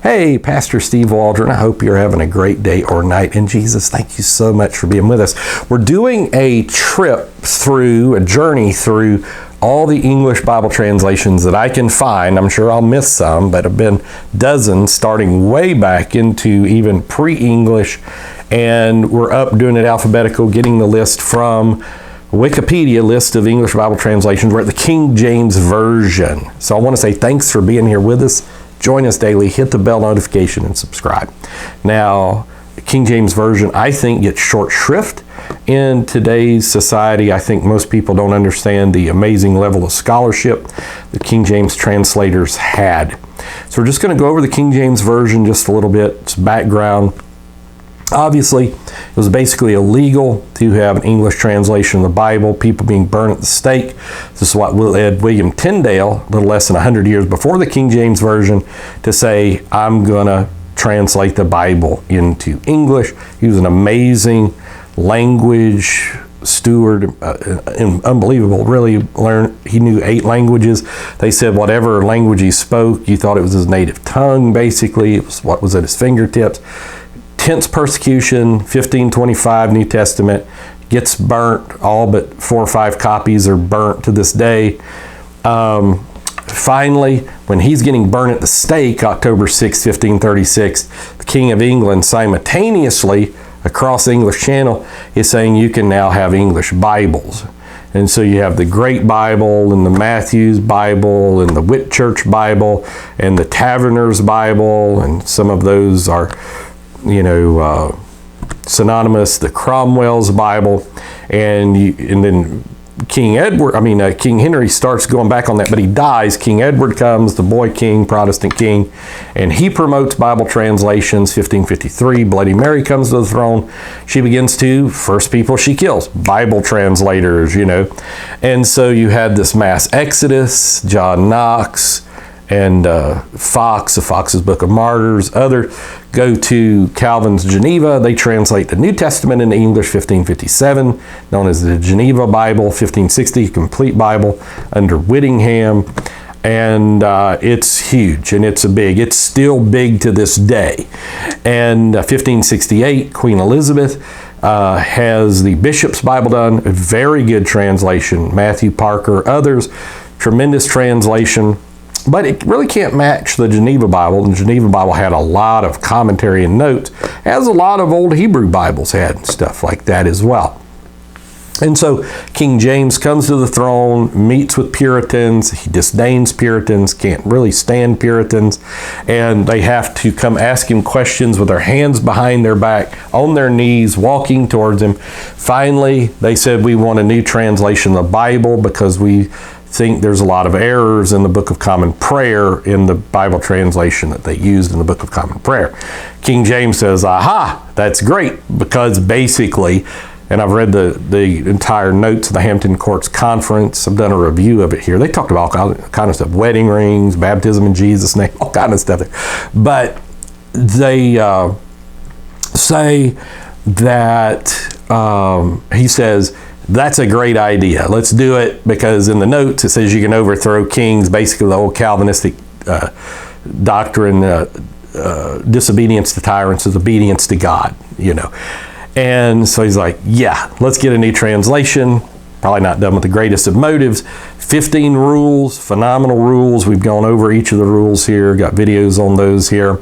Hey, Pastor Steve Waldron, I hope you're having a great day or night in Jesus. Thank you so much for being with us. We're doing a journey through all the English Bible translations that I can find. I'm sure I'll miss some, but have been dozens starting way back into even pre-English. And we're up doing it alphabetical, getting the list from Wikipedia list of English Bible translations. We're at the King James Version. So I want to say thanks for being here with us. Join us daily, hit the bell notification, and subscribe. Now, the King James Version, I think, gets short shrift in today's society. I think most people don't understand the amazing level of scholarship the King James translators had. So we're just going to go over the King James Version just a little bit, its background. Obviously, it was basically illegal to have an English translation of the Bible, people being burned at the stake. This is what led William Tyndale, a little less than 100 years before the King James Version, to say, I'm going to translate the Bible into English. He was an amazing language steward, unbelievable, really learned. He knew 8 languages. They said whatever language he spoke, you thought it was his native tongue, basically. It was what was at his fingertips. Intense persecution, 1525 New Testament, gets burnt. All but 4 or 5 copies are burnt to this day. Finally, when he's getting burnt at the stake, October 6, 1536, the King of England simultaneously across the English Channel is saying you can now have English Bibles. And so you have the Great Bible and the Matthew's Bible and the Whitchurch Bible and the Taverner's Bible, and some of those are synonymous, the Cromwell's Bible, and then King Henry starts going back on that, but he dies. King Edward comes, the boy king, Protestant king, and he promotes Bible translations. 1553, Bloody Mary comes to the throne. She begins to, first people she kills, Bible translators, And so you had this mass exodus, John Knox, and Fox, the Fox's Book of Martyrs. Others go to Calvin's Geneva. They translate the New Testament into English, 1557, known as the Geneva Bible. 1560, complete Bible under Whittingham. And it's huge, and it's still big to this day. And 1568, Queen Elizabeth has the Bishop's Bible done, a very good translation. Matthew Parker, others, tremendous translation. But it really can't match the Geneva Bible. And the Geneva Bible had a lot of commentary and notes, as a lot of old Hebrew Bibles had and stuff like that as well. And so King James comes to the throne, meets with Puritans. He disdains Puritans, can't really stand Puritans. And they have to come ask him questions with their hands behind their back, on their knees, walking towards him. Finally, they said, we want a new translation of the Bible because we think there's a lot of errors in the Book of Common Prayer in the Bible translation that they used in the Book of Common Prayer. King James says, aha, that's great, because basically, and I've read the entire notes of the Hampton Courts Conference. I've done a review of it here. They talked about all kind of stuff, wedding rings, baptism in Jesus' name, all kind of stuff there. But they say that, he says, that's a great idea. Let's do it, because in the notes it says you can overthrow kings, basically the old Calvinistic doctrine, disobedience to tyrants is obedience to God, And so he's like, yeah, let's get a new translation. Probably not done with the greatest of motives. 15 rules, phenomenal rules. We've gone over each of the rules here, got videos on those here.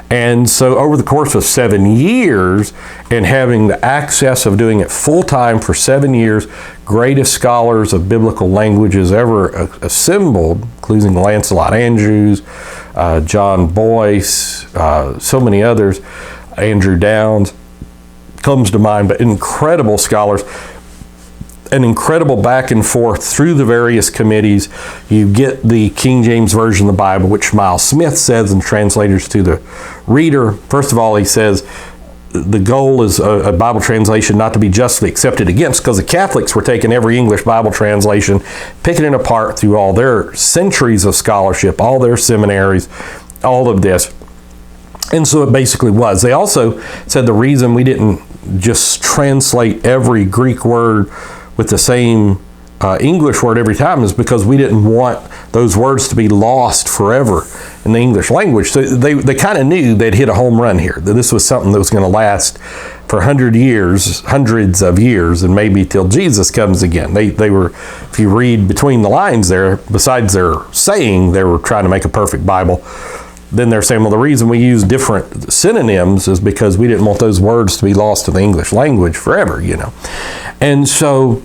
And so over the course of 7 years, and having the access of doing it full-time for 7 years, greatest scholars of biblical languages ever assembled, including Lancelot Andrews, John Boyce, so many others, Andrew Downes comes to mind, but incredible scholars, an incredible back and forth through the various committees. You get the King James Version of the Bible, which Miles Smith says and translators to the reader. First of all, he says the goal is a Bible translation not to be justly accepted against, because the Catholics were taking every English Bible translation, picking it apart through all their centuries of scholarship, all their seminaries, all of this. And so it basically was. They also said the reason we didn't just translate every Greek word with the same English word every time is because we didn't want those words to be lost forever. in the English language. So they kind of knew they'd hit a home run here, that this was something that was going to last for 100 years, hundreds of years, and maybe till Jesus comes again. They were, if you read between the lines there, besides their saying they were trying to make a perfect Bible, then they're saying, well, the reason we use different synonyms is because we didn't want those words to be lost to the English language forever, you know. And so,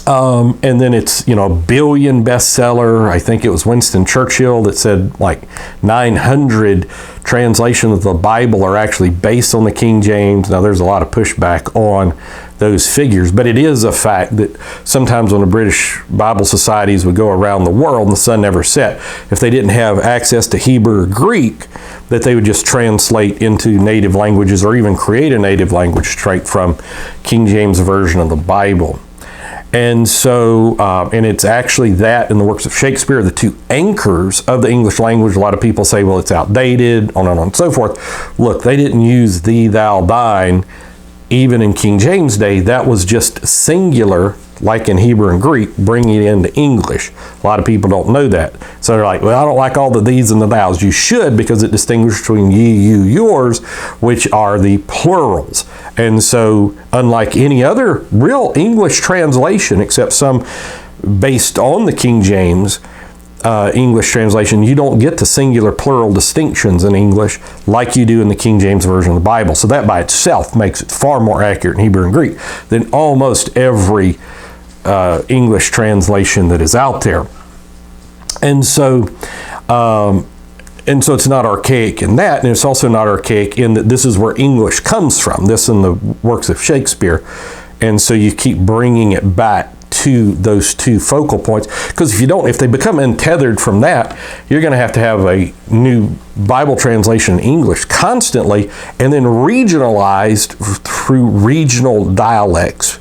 and then it's, you know, a billion bestseller. I think it was Winston Churchill that said like 900 translations of the Bible are actually based on the King James. Now, there's a lot of pushback on those figures, but it is a fact that sometimes when the British Bible societies would go around the world and the sun never set, if they didn't have access to Hebrew or Greek, that they would just translate into native languages or even create a native language straight from King James Version of the Bible. And so, and it's actually that in the works of Shakespeare, the two anchors of the English language. A lot of people say, well, it's outdated, on and so forth. Look, they didn't use thee, thou, thine, even in King James Day. That was just singular, like in Hebrew and Greek, bringing it into English. A lot of people don't know that. So they're like, well, I don't like all the these and the thous. You should, because it distinguishes between ye, you, yours, which are the plurals. And so, unlike any other real English translation, except some based on the King James English translation, you don't get the singular plural distinctions in English like you do in the King James Version of the Bible. So that by itself makes it far more accurate in Hebrew and Greek than almost every English translation that is out there. And so it's not archaic in that, and it's also not archaic in that this is where English comes from, this in the works of Shakespeare. And so you keep bringing it back to those two focal points, because if they become untethered from that, you're going to have a new Bible translation in English constantly, and then regionalized through regional dialects,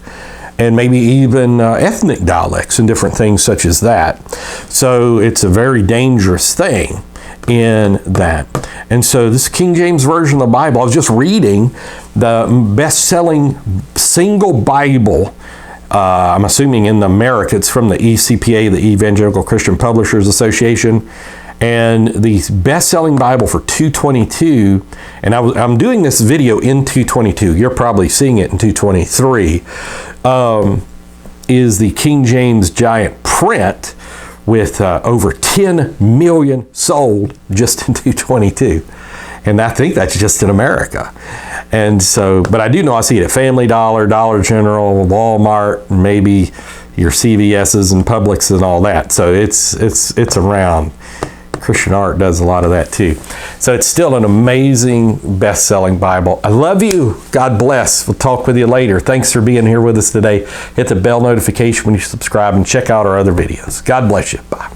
and maybe even ethnic dialects and different things such as that. So it's a very dangerous thing in that. And so this King James Version of the Bible, I was just reading the best-selling single Bible, I'm assuming in America, it's from the ECPA, the Evangelical Christian Publishers Association, and the best-selling Bible for 222, and I'm doing this video in 222, you're probably seeing it in 223, is the King James Giant Print with over 10 million sold just in 222. And I think that's just in America. And so, but I do know I see it at Family Dollar, Dollar General, Walmart, maybe your CVS's and Publix and all that. So it's around. Christian Art does a lot of that too. So it's still an amazing best-selling Bible. I love you. God bless. We'll talk with you later. Thanks for being here with us today. Hit the bell notification when you subscribe and check out our other videos. God bless you. Bye.